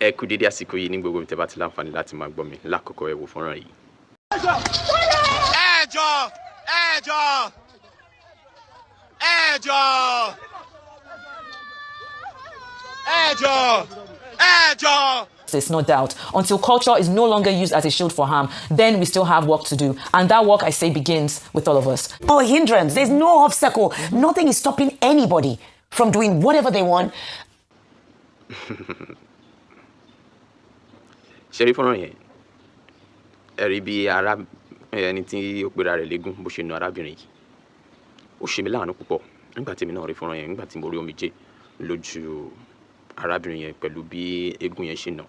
ẹ kú dédé àsìkò yìí ní gbogbo tẹ́ bá ti láǹfààní láti máa gbọ́ mi lákòókò ẹ wò fọ́nrán yìí. There's no doubt. Until culture is no longer used as a shield for harm, then we still have work to do. And that work, I say, begins with all of us. No hindrance. There's no obstacle. Nothing is stopping anybody from doing whatever they want. Ṣẹ́rí fọ́nrán yẹn ẹ̀rí bí ẹni tí ó pera rẹ̀ légún bó ṣe nu arábìnrin yìí ó ṣe mí láàánú púpọ̀ nígbà tí èmi náà rí fọ́nrán yẹn nígbà tí mo rí omijé lójú arábìnrin yẹn pẹ̀lú bí eégún yẹn ṣe nà.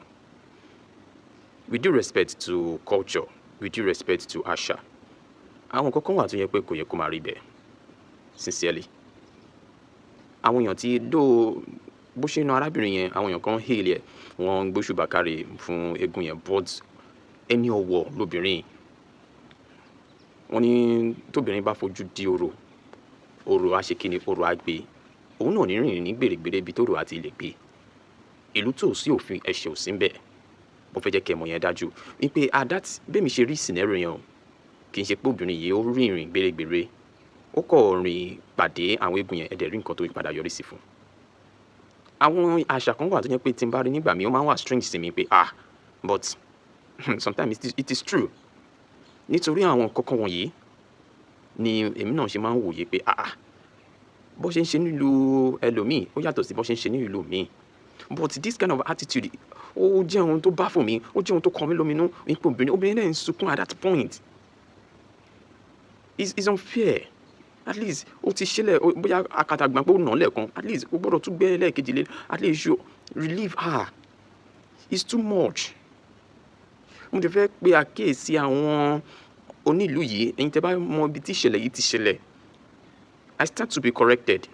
With due respect to culture, with due respect to àṣà, àwọn kankan wà tó yẹ pé kò yẹ kó máa rí bẹ́ẹ̀ sincerely. Àwọn èèyàn tí bó ṣe nu arábìnrin yẹn àwọn èèyàn kan hail ẹ̀ wọ́n gbóṣùbà káre fún eégún yẹn but ẹni ọ̀wọ̀ lóbìnrin wọ́n ní tóbìnrin bá fojú di orò àṣekínni orò àgbè òun náà ní rìn ní gbèrègbèrè ibi tó rò àti ilẹ̀ gbé ìlú tó sí òfin ẹ̀ṣẹ̀ ò sí ńbẹ̀ bó fẹ́ jẹ́ kẹ́ mọ̀ yẹn dájú wípé bẹ́ẹ̀ mi ṣe rí scenario yẹn o kì í ṣe pé obìnrin yìí ó rìn gbèrègbèrè ó kọ̀ rìn pàdé àwọn eégún yẹn ẹ̀dẹ̀ rí nǹkan tó padà yọrí sí fún. Àwọn àṣà kan wà tó yẹ pé tí n bá rí nígbà mi ó máa ń wà strange sí mi pé but sometimes it is true nítorí àwọn kankan wọ̀nyí ni èmi náà ṣe máa ń wòye pé bó ṣe ń ṣe nílùú ẹlòmíì ó yàtọ̀ sí bó ṣe ń ṣe nílùú míì but this kind of attitude ó jẹ́ ohun tó bá fún mi ó jẹ́ ohun tó kọ mí lóminú wípé obìnrin náà ń sunkún at that point it's unfair. At least ó ti ṣẹlẹ̀ bóyá akatagbọ̀n pé ó nà lẹ́ẹ̀kan at least ó gbọ́dọ̀ tún gbé lẹ́ẹ̀kejì lé at least you relieve her. It's too much. Mo ti fẹ́ pe àkíyèsí àwọn onílù yìí ẹ̀yin tẹ́ bá mọ ibi tí ìṣẹ̀lẹ̀ yìí ti ṣẹlẹ̀ I stand to be corrected.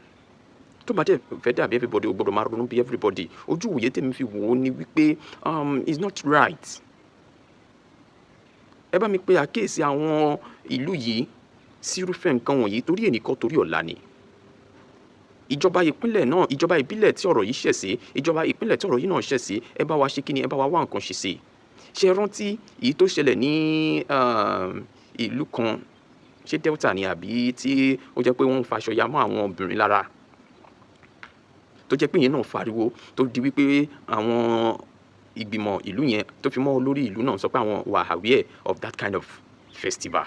Tó bá dẹ̀ fẹ́ dàbí everybody ó gbọ́dọ̀ máa ronú bí everybody ojú òye tèmi fi wò ó ni wípé it's not right. Ẹ bá mi pe àkíyèsí àwọn ìlú yìí sírúfẹ́ nǹkan wọ̀nyí torí ẹnìkan torí ọ̀la ni. Ìjọba ìbílẹ̀ tí ọ̀rọ̀ yìí ṣẹ̀ sí ìjọba ìpínlẹ̀ tí ọ̀rọ̀ yìí náà ṣẹ̀ sí ẹ bá wa ṣe kí ni ẹ bá wa wá nǹkan ṣe sí. Ṣé rántí èyí tó ṣẹlẹ̀ ní ìlú kan ṣé Delta ni àbí tí ó jẹ́ pé wọ́n ń faṣọ ya mọ́ àwọn obìnrin lára tó jẹ́ pé ìyẹn náà fariwo tó di wípé àwọn ìgbìmọ̀ ìlú yẹn tó fi mọ́ olórí ìlú náà sọ pé àwọn were aware of that kind of festival.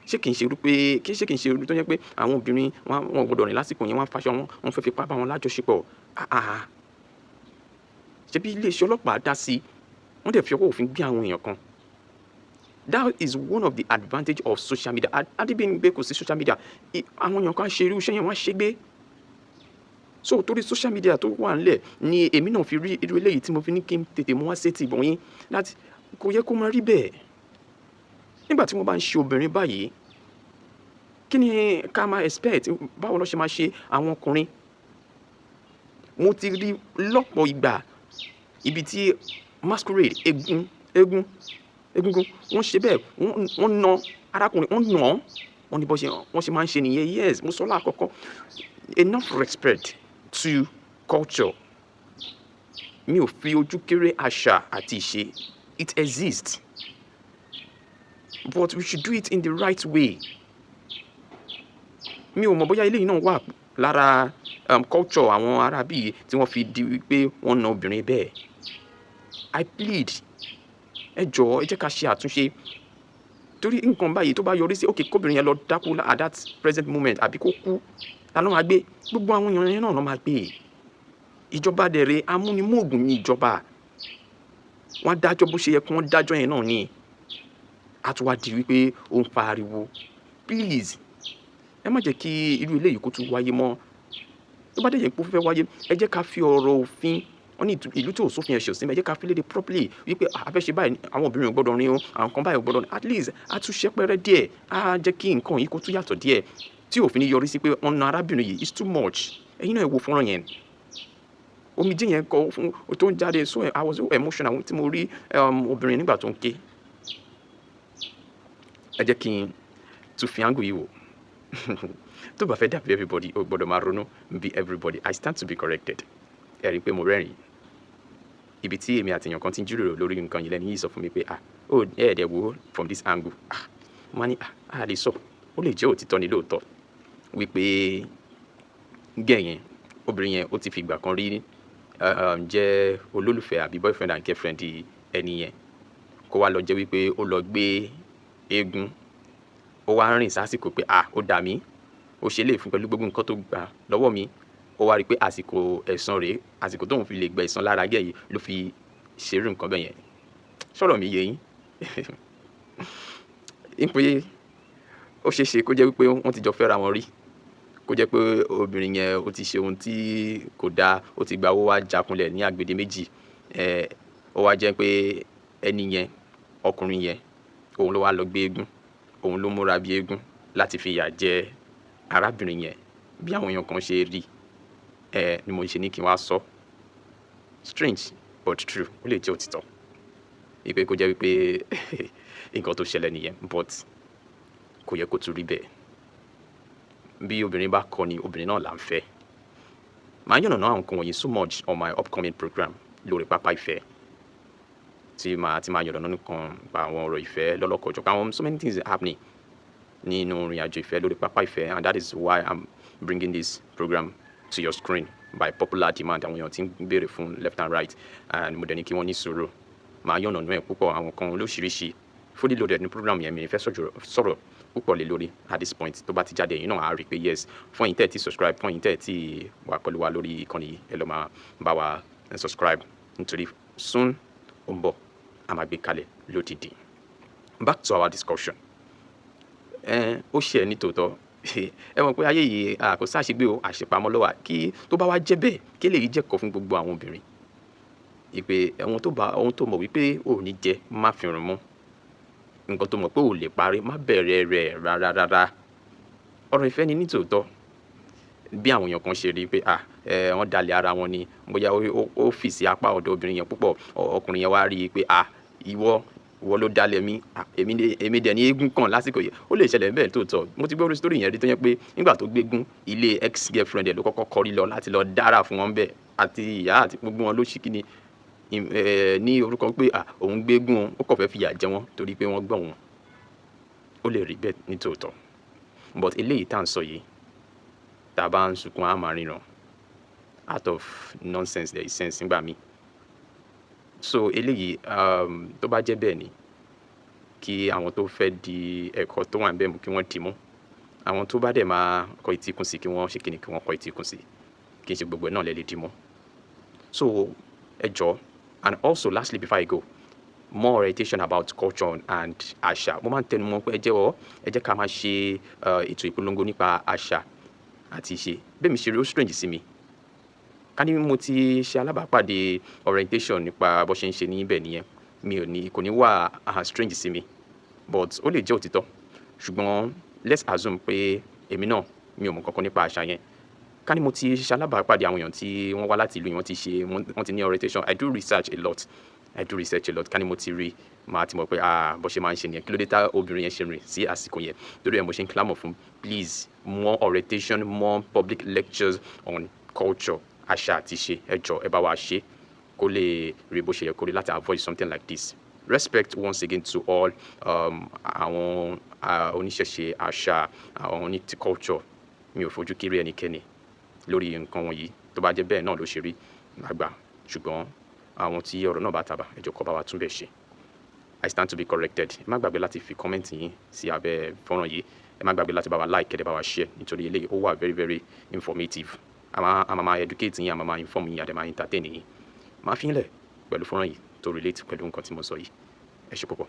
Ṣé kìí ṣe irú tó yẹ pé àwọn obìnrin wọn gbọ́dọ̀ rìn lásìkò yẹn wọ́n faṣọ wọn fẹ́ fipá bá wọn lájọṣepọ̀ ṣé bí iléeṣẹ́ ọlọ́pàá dá sí wọ́n dẹ̀ fi ọwọ́ òfin gbé àwọn èèyàn kan. That is one of the advantage of social media. Adébíyìngbé kò sí social media àwọn èèyàn kan ṣe irú iṣẹ́ yẹn wọ́n ṣe gbé. So torí social media tó wà nílẹ̀ ni èmi náà fi rí irú eléyìí tí mo fi ní kí n tètè mú wá sétí ìbọn yín láti kò yẹ kó máa rí bẹ́ẹ̀. Nígbà tí wọ́n bá ń ṣe obìnrin báyìí kí ni ká máa expect báwo ló ṣe máa ṣe àwọn ọkùnrin. Mo ti rí lọ́pọ̀ ìgbà ibi tí masquerade egungun wọ́n ṣe bẹ́ẹ̀ wọ́n na arákùnrin wọ́n ní wọ́n ṣe máa ń ṣe nìyẹn. Yes mo sọ lákọ̀ọ́kọ́ enough respect to culture. Mi ò fi ojú kéré àṣà àti ìṣe it exists but we should do it in the right way. Mi ò mọ̀ bóyá eléyìí náà wà lára culture àwọn arábí tí wọ́n fi di wípé wọ́n na obìnrin bẹ́ẹ̀. I plead ẹ jọ̀ọ́ ẹ jẹ́ ká ṣe àtúnṣe torí nǹkan báyìí tó bá yọrí sí kóbìnrin yẹn lọ dákú at that present moment àbí kó kú ta ló máa gbé gbogbo àwọn èèyàn yẹn náà ló máa gbé. Ìjọba dẹ̀rẹ̀ amúnimóògùn ní ìjọba wọ́n dájọ́ bó ṣe yẹ kí wọ́n dájọ́ yẹn náà ni a tún wá di wípé ó ń pariwo. Please ẹ má jẹ́ kí irú eléyìí kó tún wáyé mọ́. Tó bá dẹ̀ yẹ kó fẹ́ wáyé ẹ jẹ́ ká fi ọ̀rọ̀ òfin wọ́n ní ìlú tí ò sófin ẹ̀ṣẹ̀ òsínbẹ̀ ẹ jẹ́ ká fi léde properly wípé àfẹ́ṣe báyìí àwọn obìnrin ò gbọ́dọ̀ rin o àwọn kan báyìí ò gbọ́dọ̀ rin at least a tún ṣẹ́pẹ́rẹ́ díẹ̀ á jẹ́ kí nǹkan yìí kó tún yàtọ̀ díẹ̀ tí òfin ní yọrí sí pé wọ́n na arábìnrin yìí it's too much. Ẹ̀yin náà ẹ wo fọ́nrán yẹn omijé yẹn kọ fún tó ń jáde so I was so emotional tí mo rí obìnrin nígbà tó ń ké. Ẹ jẹ́ kí n tún fi angle yìí wò tó bá fẹ́ dàbí everybody ó gbọ́dọ̀ máa ronú bí everybody I stand to be corrected. Ẹ rí i pé mo rẹ́rìn ibi tí èmi àti èèyàn kan ti ń jíròrò lórí nǹkan yìí lẹ́ni yìí sọ fún mi pé ó ẹ̀ẹ́dẹ̀ wo from this angle mo ní a lè sọ ó lè jẹ́ òtítọ́ ni lóòótọ́ wípé gẹ̀yẹn obìnrin yẹn ó ti fi ìgbà kan rí jẹ́ olólùfẹ́ àbí boyfriend and girlfriend ẹni yẹn kó wá lọ jẹ́ wípé ó lọ gbé eégún ó wá rìn sásìkò pé ó dà mí ó ṣe lè fún pẹ̀lú gbogbo nǹkan tó gbà lọ́wọ́ mi ó wá rí i pé àsìkò ẹ̀san rèé àsìkò tóun fi lè gba ẹ̀san lára gẹ̀ yìí ló fi ṣerú nǹkan bẹ́ẹ̀ yẹn sọ̀rọ̀ mi yé yín pé ó ṣeé ṣe kó jẹ́ wípé wọ́n ti jọ fẹ́ra wọn rí kó jẹ́ pé obìnrin yẹn ó ti ṣe ohun tí kò dáa ó ti gba owó wá jakunlẹ̀ ní agbede méjì ó wá jẹ́ pé ẹni yẹn ọkùnrin yẹn òun ló wá lọ gbé eégún òun ló múra bí eégún láti fi ìyà jẹ arábìnrin yẹn bí àwọn èèyàn kan ṣe rí ni mo ṣe ní kí n wá sọ strange but true ó lè jẹ́ òtítọ́ ìpè kó jẹ́ wípé nǹkan tó ṣẹlẹ̀ nìyẹn but kò yẹ kó tún rí bẹ́ẹ̀ bí obìnrin bá kọ ni obìnrin náà là ń fẹ́ màá yànnàná àwọn nǹkan wọ̀nyí so much on my upcoming program lórí pápá ìfẹ́ tí máa yànnàná nìkan pa àwọn ọ̀rọ̀ ìfẹ́ lọ́lọ́kọ̀ọ́jọ́ àwọn so many things happening nínú ìrìn àjò ìfẹ́ lórí pápá ìfẹ́ and that is why I'm bringing this program to your screen by popular demand àwọn èèyàn tí ń béèrè fún left and right and mo dẹ̀ ní kí wọ́n ní sùúrù màá yànnàná ẹ̀ púpọ̀ àwọn kan lóṣìíríṣìí fully loaded ní program yẹn mi fẹ́ sọ̀rọ̀ púpọ̀ lé lórí at this point tó bá ti jáde yìí náà á rí i pé yes fún yín tẹ́ ẹ̀ tí subscribe fún yín tẹ́ ẹ̀ tí wà pẹ̀lú wa lórí ìkànnì yìí ẹ lọ́ máa bá wa subscribe nítorí soon ó ń bọ̀ a máa gbé kalẹ̀ lódìdí. Back to our discussion ó ṣe ẹ ní tòótọ́ ẹ mọ̀ pé ayé yìí kò sáṣegbé o àṣepamọ́ ló wà kí tó bá wá jẹ́ bẹ́ẹ̀ kí lè yí jẹ́kọ̀ọ́ fún gbogbo àwọn obìnrin ìpè ohun tó mọ̀ wípé ò ní jẹ má fi rùn mọ́ nǹkan tó mọ̀ pé ò lè parí má bẹ̀rẹ̀ rẹ̀ rárá ọ̀rọ̀ ìfẹ́ ni nítòótọ́ bí àwọn èèyàn kan ṣe rí pé wọ́n dalẹ̀ ara wọn ni bóyá ó fì sí apá ọ̀dọ̀ obìnrin yẹn púpọ̀ ọkùnrin yẹn wá rí i pé ìwọ ló dalẹ̀ mí èmi dẹ̀ ní eégún kan lásìkò yìí ó lè ṣẹlẹ̀ bẹ́ẹ̀ tóòtọ́ mo ti gbọ́ orí sítórì yẹn rí tó yẹ pé nígbà tó gbégún ilé ex girlfriend ẹ̀ ló kọ́kọ́ kọrí lọ láti lọ dára fún wọn bẹ́ẹ̀ àti ìyá àti gbogbo wọn ló ṣì kíni ní orúkọ pé òun gbégún ó kọ̀ fẹ́ fìyà jẹ wọn torí pé wọ́n gbọ́ wọn ó lè rí bẹ́ẹ̀ ní tòótọ́ but eléyìí tá à ń sọ yìí tá a bá ń sunkún á máa ríran out of nonsense there is sense nígbà míì so eléyìí tó bá jẹ́ bẹ́ẹ̀ ni kí àwọn tó fẹ́ di ẹ̀kọ́ tó wà níbẹ̀ mú kí wọ́n dì mú àwọn tó bá dẹ̀ máa kọ ìtìkùn sí kí wọ́n ṣe kíni kí wọ́n kọ ìtìkùn sí kí n ṣe gbogbo ẹ̀ náà lè dì mú so ẹ jọ̀ọ́. And also, lastly, before I go, more orientation about culture and àṣà. Mo máa ń tẹnu mọ́ pé ẹ jẹ́ ká máa ṣe ètò ìpolongo nípa àṣà àti ìṣe. Bẹ́ẹ̀ mi ṣe rí ó strange sí mi. Ká ní mo ti ṣe alábàápàdé orientation nípa bó ṣe ń ṣe níbẹ̀ nìyẹn kò ní wà strange sí mi but ó lè jẹ́ òtítọ́ ṣùgbọ́n let's assume pé èmi náà mi ò mọ̀ kankan nípa àṣà yẹn. Ká ní mo ti ṣe alábàápàdé àwọn èèyàn tí wọ́n wá láti ìlú yìí wọ́n ti ní orientation I do research a lot ká ní mo ti rí màá ti mọ̀ pé bó ṣe máa ń ṣe nìyẹn kí ló dé tá obìnrin yẹn ṣe rìn sí àsìkò yẹn torí ẹ̀ mo ṣe ń clamor fún please more orientation more public lectures on culture àṣà àti ìṣe ẹ jọ̀ọ́ ẹ bá wa ṣe kó lè rí bó ṣe yẹ kó rí láti avoid something like this. Respect once again to all àwọn oníṣẹ̀ṣe àṣà àwọn oní culture mi ò fojú kéré ẹnikẹ́ni lórí nǹkan wọ̀nyí tó bá jẹ́ bẹ́ẹ̀ náà ló ṣe rí àgbà ṣùgbọ́n àwọn tí ọ̀rọ̀ náà bá tàbá ẹ jọ̀ọ́ kó bá wa tún bẹ̀ ṣe. I stand to be corrected. Ẹ má gbàgbé láti fi kọ́mẹ́ǹtì yín sí abẹ́ fọ́nrán yìí ẹ má gbàgbé láti bá wa like kẹ́dẹ̀ bá wa share nítorí eléyìí ó wà very very informative a máa educate yín a máa inform yín a dẹ̀ máa entertain yín máa fi yín lẹ̀ pẹ̀lú fọ́nrán yìí tó relate pẹ̀lú nǹkan tí mo sọ yìí ẹ ṣé púpọ̀.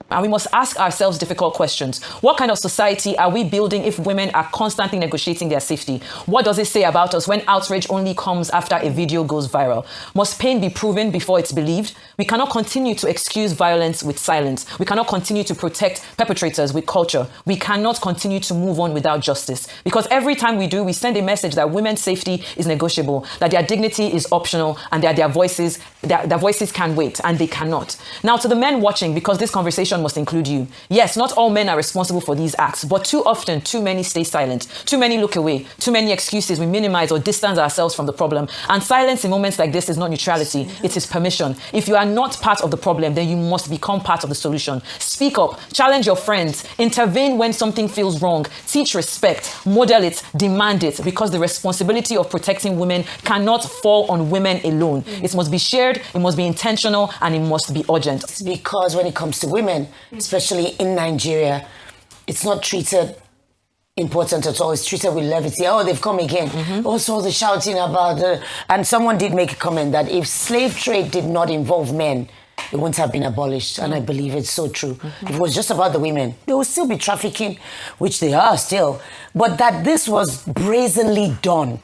And we must ask ourselves difficult questions. What kind of society are we building if women are constantly negotiating their safety? What does it say about us when outrage only comes after a video goes viral? Must pain be proven before it's believed? We cannot continue to excuse violence with silence. We cannot continue to protect perpetrators with culture. We cannot continue to move on without justice. Because every time we do, we send a message that women's safety is negotiable, that their dignity is optional, and that their voices can wait, and they cannot. Now, to the men watching, because this conversation solution must include you. Yes, not all men are responsible for these acts, but too often, too many stay silent. Too many look away. Too many excuses. We minimize or distance ourselves from the problem. And silence in moments like this is not neutrality. It is permission. If you are not part of the problem, then you must become part of the solution. Speak up. Challenge your friends. Intervene when something feels wrong. Teach respect. Model it. Demand it. Because the responsibility of protecting women cannot fall on women alone. It must be shared, it must be intentional, and it must be urgent. Because when it comes to women, especially in Nigeria, it's not treated important at all. It's treated with levity. Oh, they've come again. Also, the shouting about and someone did make a comment that if slave trade did not involve men, it wouldn't have been abolished. And I believe it's so true. If it was just about the women, they would still be trafficking, which they are still. But that this was brazenly done.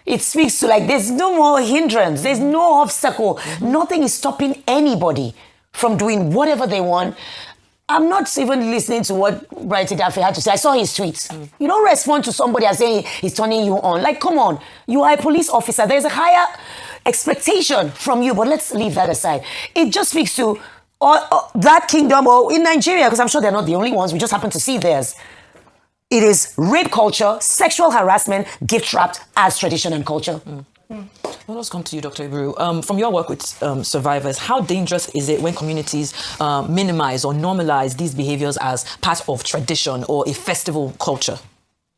It speaks to like there's no more hindrance, there's no obstacle, nothing is stopping anybody from doing whatever they want. I'm not even listening to what Bright Daffy had to say. I saw his tweets. You don't respond to somebody and say he's turning you on. Like, come on, you are a police officer. There's a higher expectation from you, but let's leave that aside. It just speaks to that kingdom or in Nigeria, because I'm sure they're not the only ones. We just happen to see theirs. It is rape culture, sexual harassment, gift wrapped as tradition and culture. Well, let's come to you, Dr. Iburu. From your work with survivors, how dangerous is it when communities minimize or normalize these behaviors as part of tradition or a festival culture?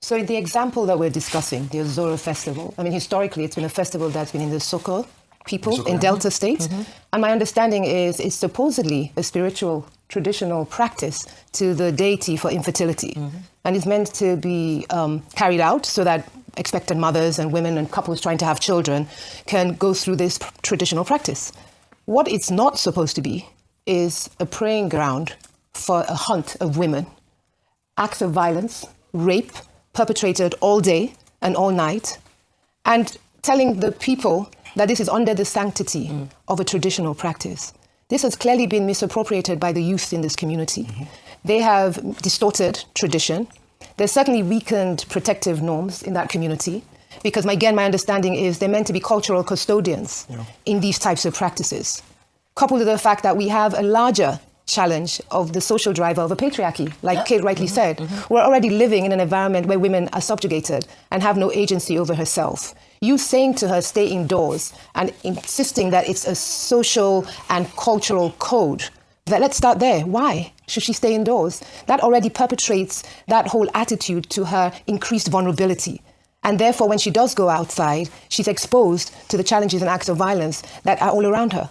So in the example that we're discussing, the Ozoro Festival, I mean, historically, it's been a festival that's been in the Soko people in Delta State. And my understanding is it's supposedly a spiritual, traditional practice to the deity for infertility. And it's meant to be carried out so that expectant mothers and women and couples trying to have children can go through this traditional practice. What it's not supposed to be is a praying ground for a hunt of women. Acts of violence, rape, perpetrated all day and all night, and telling the people that this is under the sanctity of a traditional practice. This has clearly been misappropriated by the youth in this community. They have distorted tradition. There's certainly weakened protective norms in that community because, again, my understanding is they're meant to be cultural custodians in these types of practices. Coupled with the fact that we have a larger challenge of the social driver of a patriarchy, like Kate rightly said. We're already living in an environment where women are subjugated and have no agency over herself. You saying to her, stay indoors, and insisting that it's a social and cultural code, that let's start there. Why should she stay indoors? That already perpetrates that whole attitude to her increased vulnerability. And therefore, when she does go outside, she's exposed to the challenges and acts of violence that are all around her.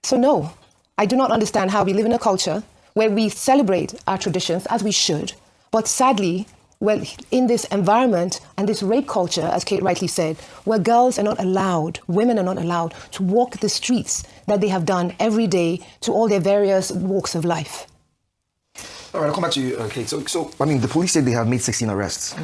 So no, I do not understand how we live in a culture where we celebrate our traditions, as we should, but sadly, well, in this environment and this rape culture, as Kate rightly said, where girls are not allowed, women are not allowed to walk the streets that they have done every day to all their various walks of life. All right, I'll come back to you, Kate. So, I mean, the police said they have made 16 arrests.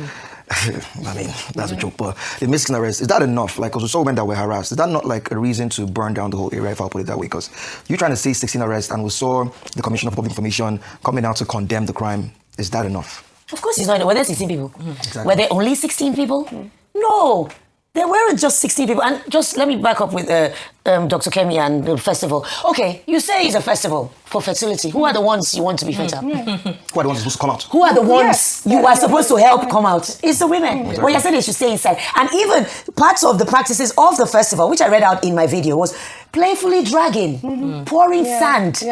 I mean, that's a joke, but they made 16 arrests. Is that enough? Like, because we saw women that were harassed. Is that not like a reason to burn down the whole area, if I'll put it that way? Because you're trying to say 16 arrests, and we saw the Commission of Public Information coming out to condemn the crime. Is that enough? Of course it's not. Were there 16 people? Exactly. Were there only 16 people? No. There weren't just 16 people. And just let me back up with Dr. Kemi and the festival. Okay, you say it's a festival for fertility. Who are the ones you want to be fertile? Who are the ones supposed to come out? Who are the ones you are supposed to help come out? It's the women. Exactly. Well, you said they should stay inside. And even parts of the practices of the festival, which I read out in my video, was playfully dragging, pouring sand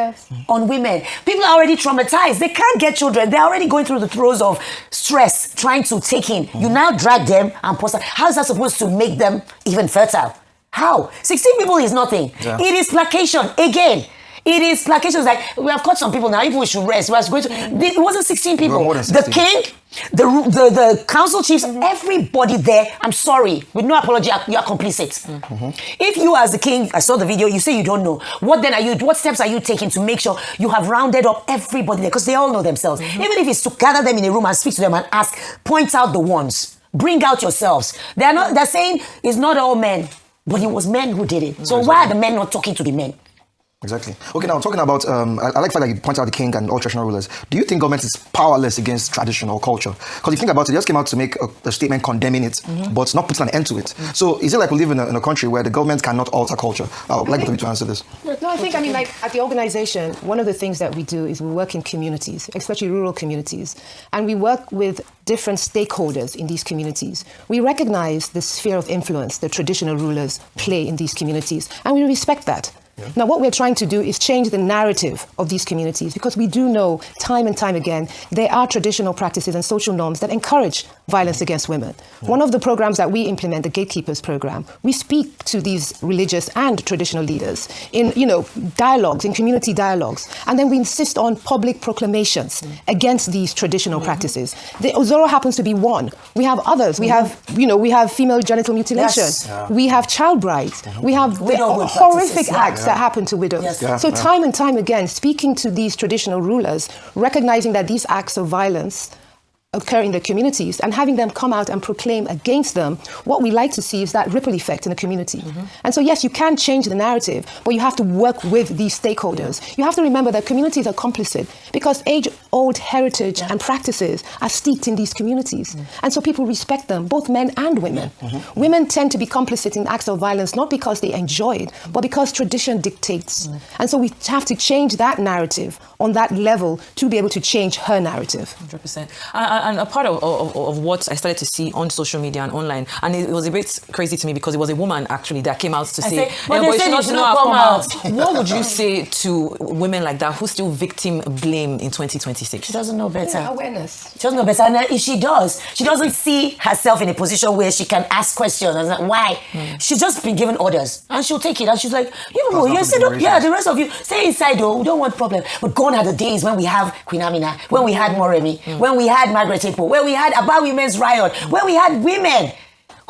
on women. People are already traumatized. They can't get children. They're already going through the throes of stress, trying to take in. You now drag them and post. How is that supposed to make them even fertile? How? 16 people is nothing. Yeah. It is placation. Again, it is placation. It's like, we have caught some people now. If we should rest, it wasn't 16 people. More than 16. The king, the council chiefs, everybody there, I'm sorry, with no apology, you are complicit. If you as the king, I saw the video, you say you don't know, what steps are you taking to make sure you have rounded up everybody there? Because they all know themselves. Even if it's to gather them in a room and speak to them and ask, point out the ones. Bring out yourselves. They're saying it's not all men, but it was men who did it. So why are the men not talking to the men? Exactly. Okay, now talking about, I like the fact that you point out the king and all traditional rulers. Do you think government is powerless against tradition or culture? Because if you think about it, they just came out to make a statement condemning it, but not putting an end to it. So is it like we live in a country where the government cannot alter culture? I would like you to answer this. No, I think, like at the organization, one of the things that we do is we work in communities, especially rural communities, and we work with different stakeholders in these communities. We recognize the sphere of influence the traditional rulers play in these communities, and we respect that. Now, what we're trying to do is change the narrative of these communities, because we do know time and time again there are traditional practices and social norms that encourage violence against women. One of the programs that we implement, the Gatekeepers program, we speak to these religious and traditional leaders in, dialogues, in community dialogues, and then we insist on public proclamations against these traditional practices. The Ozoro happens to be one. We have others. We have, we have female genital mutilation. Yes. We have child brides. We have the horrific acts that happen to widows. Yes. So time and time again, speaking to these traditional rulers, recognizing that these acts of violence occur in the communities and having them come out and proclaim against them, what we like to see is that ripple effect in the community. And so, yes, you can change the narrative, but you have to work with these stakeholders. You have to remember that communities are complicit because age-old heritage and practices are steeped in these communities. And so people respect them, both men and women. Women tend to be complicit in acts of violence, not because they enjoy it, but because tradition dictates. And so we have to change that narrative on that level to be able to change her narrative. 100%. And a part of what I started to see on social media and online, and it was a bit crazy to me because it was a woman actually that came out to say, but they said it should not come out. What would you say to women like that who still victim blame in 2026? She doesn't know better. Yeah, awareness. She doesn't know better. And if she does, she doesn't see herself in a position where she can ask questions. And like, why? She's just been given orders. And she'll take it. And she's like, the rest of you, stay inside though. We don't want problem. But gone are the days when we have Queen Amina, when we had Moremi, when we had Margaret Atebo, when we had About Women's Riot, when we had women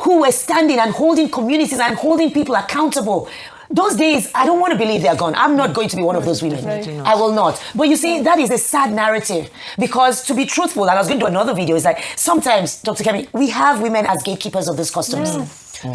who were standing and holding communities and holding people accountable. Those days, I don't want to believe they're gone. I'm not going to be one of those women. I will not. But you see, that is a sad narrative. Because to be truthful, and I was going to do another video, is like sometimes, Dr. Kemi, we have women as gatekeepers of these customs.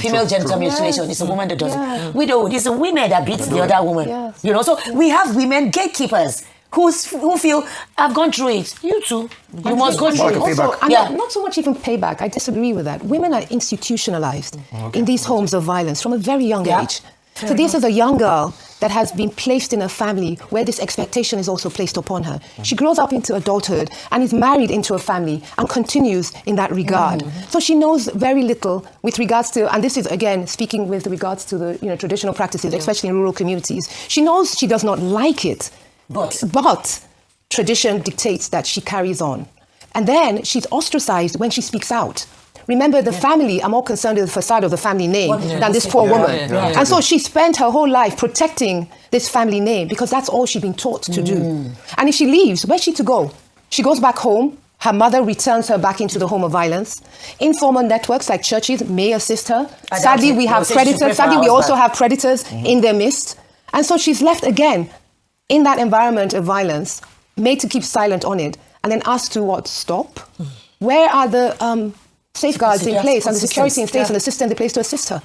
Female genital mutilation is a woman that does it. Widowhood is a woman that beats the other woman. So we have women gatekeepers who feel, I've gone through it. You too. You must go through it. Also, not so much even payback. I disagree with that. Women are institutionalized in these homes of violence from a very young age. So this is a young girl that has been placed in a family where this expectation is also placed upon her. She grows up into adulthood and is married into a family and continues in that regard. So she knows very little with regards to, and this is again speaking with regards to the traditional practices, especially in rural communities. She knows she does not like it, but tradition dictates that she carries on. And then she's ostracized when she speaks out. Remember, the family are more concerned with the facade of the family name than this poor woman. And so she spent her whole life protecting this family name because that's all she's been taught to do. And if she leaves, where's she to go? She goes back home. Her mother returns her back into the home of violence. Informal networks like churches may assist her. Sadly, we have predators. Sadly, we also have predators in their midst. And so she's left again in that environment of violence, made to keep silent on it, and then asked to what? Stop? Where are the safeguards in place and the security in place and the system in place to assist her?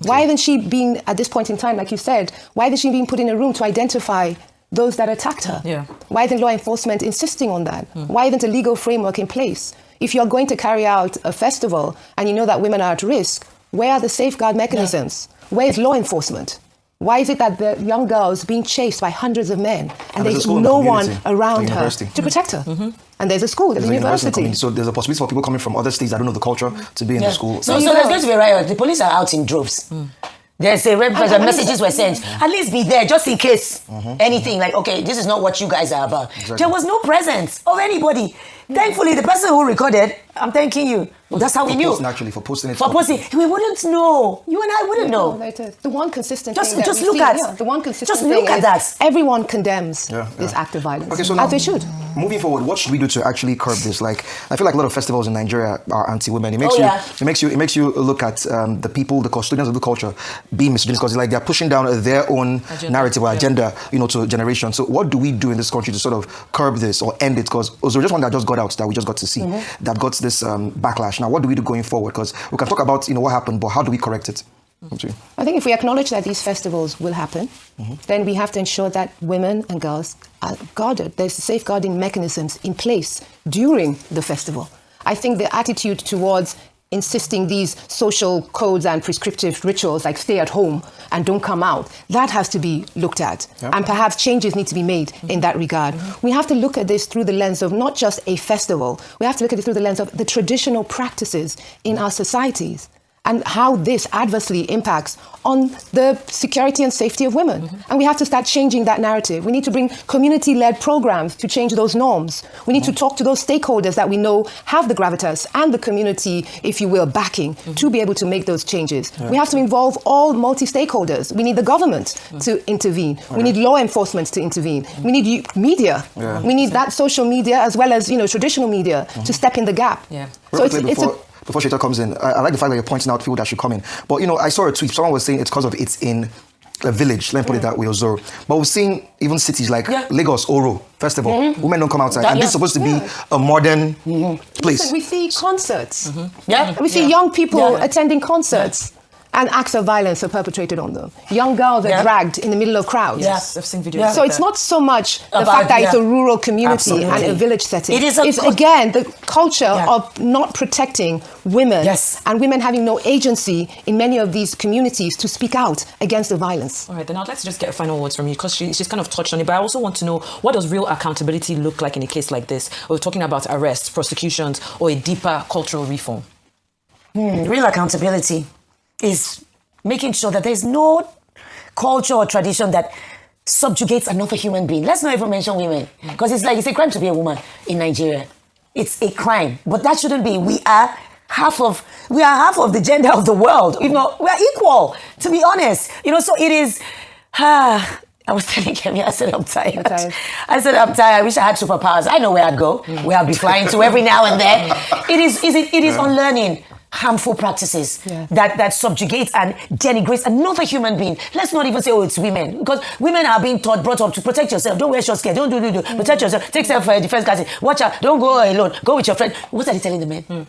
Why isn't she being, at this point in time, like you said, why isn't she being put in a room to identify those that attacked her? Why isn't law enforcement insisting on that? Why isn't a legal framework in place? If you're going to carry out a festival and you know that women are at risk, where are the safeguard mechanisms? Where is law enforcement? Why is it that the young girl's being chased by hundreds of men and there's no one around her to protect her? And there's a school, there's a university. So there's a possibility for people coming from other states that don't know the culture to be in the school. So there's going to be a riot. The police are out in droves. There's a messages were sent. At least be there just in case anything like, okay, this is not what you guys are about. There was no presence of anybody. Thankfully, the person who recorded, I'm thanking you. That's how we knew. For posting it. For posting. We wouldn't know. You and I wouldn't know. The one consistent thing that just we look see, at. The one consistent just look thing at that. Everyone condemns this act of violence. Okay, so now, as they should. Moving forward, what should we do to actually curb this? Like, I feel like a lot of festivals in Nigeria are anti-women. It makes you look at the people, the custodians of the culture, being misogynist because like they're pushing down their own narrative or agenda, to generation. So what do we do in this country to sort of curb this or end it? Because also just one that just got out that we just got to see that got this backlash. Now, what do we do going forward? Because we can talk about what happened, but how do we correct it? Up to you. I think if we acknowledge that these festivals will happen, then we have to ensure that women and girls are guarded. There's safeguarding mechanisms in place during the festival. I think the attitude towards insisting these social codes and prescriptive rituals like stay at home and don't come out, that has to be looked at. Yeah. And perhaps changes need to be made in that regard. We have to look at this through the lens of not just a festival, we have to look at it through the lens of the traditional practices in our societies and how this adversely impacts on the security and safety of women. And we have to start changing that narrative. We need to bring community-led programs to change those norms. We need to talk to those stakeholders that we know have the gravitas and the community, if you will, backing to be able to make those changes. We have to involve all multi-stakeholders. We need the government to intervene. We need law enforcement to intervene. We need media. We need that social media as well as traditional media to step in the gap. So Before Sheta comes in, I like the fact that you're pointing out people that should come in. But, I saw a tweet. Someone was saying it's because of it's in a village. Let me put it that way, Ozoro. But we've seen even cities like Lagos, Oro Festival. Women don't come outside. And this is supposed to be a modern place. Listen, we see concerts. We see young people attending concerts. And acts of violence are perpetrated on them. Young girls are dragged in the middle of crowds. Yes, I've seen videos. So it's not so much the fact that it's a rural community and a village setting. It's again the culture of not protecting women and women having no agency in many of these communities to speak out against the violence. All right, then I'd like to just get final words from you because she's kind of touched on it, but I also want to know, what does real accountability look like in a case like this? We're talking about arrests, prosecutions, or a deeper cultural reform. Real accountability is making sure that there's no culture or tradition that subjugates another human being. Let's not even mention women, because it's a crime to be a woman in Nigeria. It's a crime, but that shouldn't be. We are half of the gender of the world. We are equal, to be honest. So it is. I was telling Kemi, I said I'm tired. I said I'm tired. I wish I had superpowers. I know where I'd go, where I'd be flying to every now and then. It is unlearning harmful practices that subjugates and denigrates another human being. Let's not even say, it's women, because women are being brought up to protect yourself. Don't wear short skirt. Don't do. Protect yourself. Take self-defense classes. Watch out. Don't go alone. Go with your friend. What are they telling the men?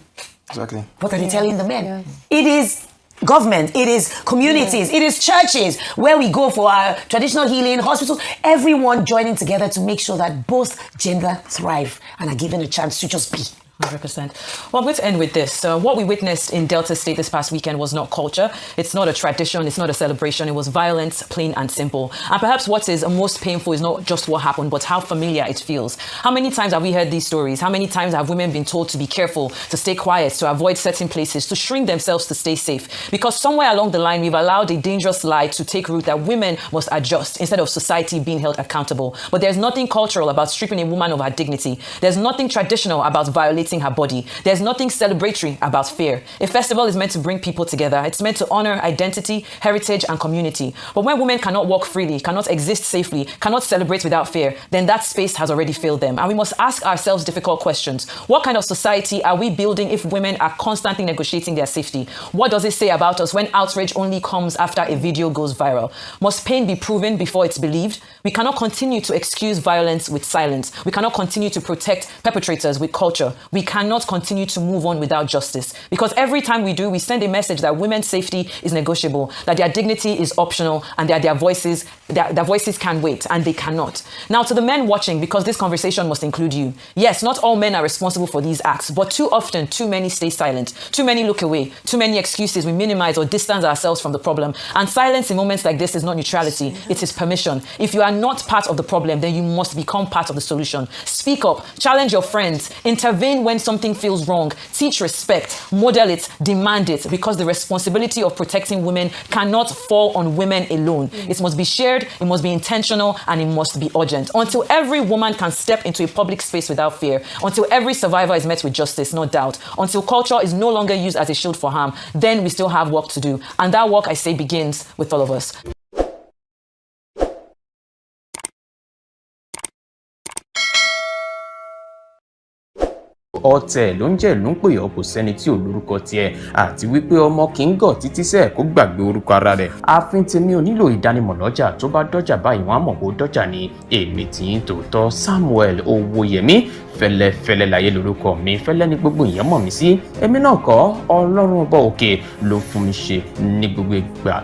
Exactly. What are they telling the men? It is government, it is communities, it is churches where we go for our traditional healing, hospitals, everyone joining together to make sure that both gender thrive and are given a chance to just be. 100%. Well, let's end with this. What we witnessed in Delta State this past weekend was not culture. It's not a tradition. It's not a celebration. It was violence, plain and simple. And perhaps what is most painful is not just what happened, but how familiar it feels. How many times have we heard these stories? How many times have women been told to be careful, to stay quiet, to avoid certain places, to shrink themselves to stay safe? Because somewhere along the line, we've allowed a dangerous lie to take root that women must adjust instead of society being held accountable. But there's nothing cultural about stripping a woman of her dignity. There's nothing traditional about violating her body. There's nothing celebratory about fear. A festival is meant to bring people together. It's meant to honor identity, heritage, and community. But when women cannot walk freely, cannot exist safely, cannot celebrate without fear, then that space has already failed them. And we must ask ourselves difficult questions. What kind of society are we building if women are constantly negotiating their safety? What does it say about us when outrage only comes after a video goes viral? Must pain be proven before it's believed? We cannot continue to excuse violence with silence. We cannot continue to protect perpetrators with culture. We cannot continue to move on without justice. Because every time we do, we send a message that women's safety is negotiable, that their dignity is optional, and that their voices can wait, and they cannot. Now, to the men watching, because this conversation must include you. Yes, not all men are responsible for these acts, but too often, too many stay silent. Too many look away. Too many excuses. We minimize or distance ourselves from the problem. And silence in moments like this is not neutrality. It is permission. If you are not part of the problem, then you must become part of the solution. Speak up. Challenge your friends. Intervene when something feels wrong. Teach respect. Model it. Demand it. Because the responsibility of protecting women cannot fall on women alone. It must be shared. It must be intentional. And it must be urgent. Until every woman can step into a public space without fear. Until every survivor is met with justice, no doubt. Until culture is no longer used as a shield for harm, then we still have work to do. And that work, I say, begins with all of us. ọ̀tẹ̀ ló ń jẹ́ ìlú ń pè ọ́ kò sẹ́ni tí ò lórúkọ tiẹ̀ àti wípé ọmọ kì í gọ̀ títí sẹ́ẹ̀ kó gbàgbé orúkọ ara rẹ̀. ààfin tèmi ò nílò ìdánimọ̀ lọ́jà tó bá dọ́jà báyìí wọ́n á mọ̀ pé ó dọ́jà ni. èmi tí ń tòótọ́ Samuel Owóyẹmí fẹ́lẹ́fẹ́lẹ́ láyé lórúkọ mi fẹ́lẹ́ ní gbogbo ìyẹn mọ̀ mí sí. èmi náà kọ́ Ọlọ́run ọba òkè ló fún mi ṣe ní gbogbo ìgbà.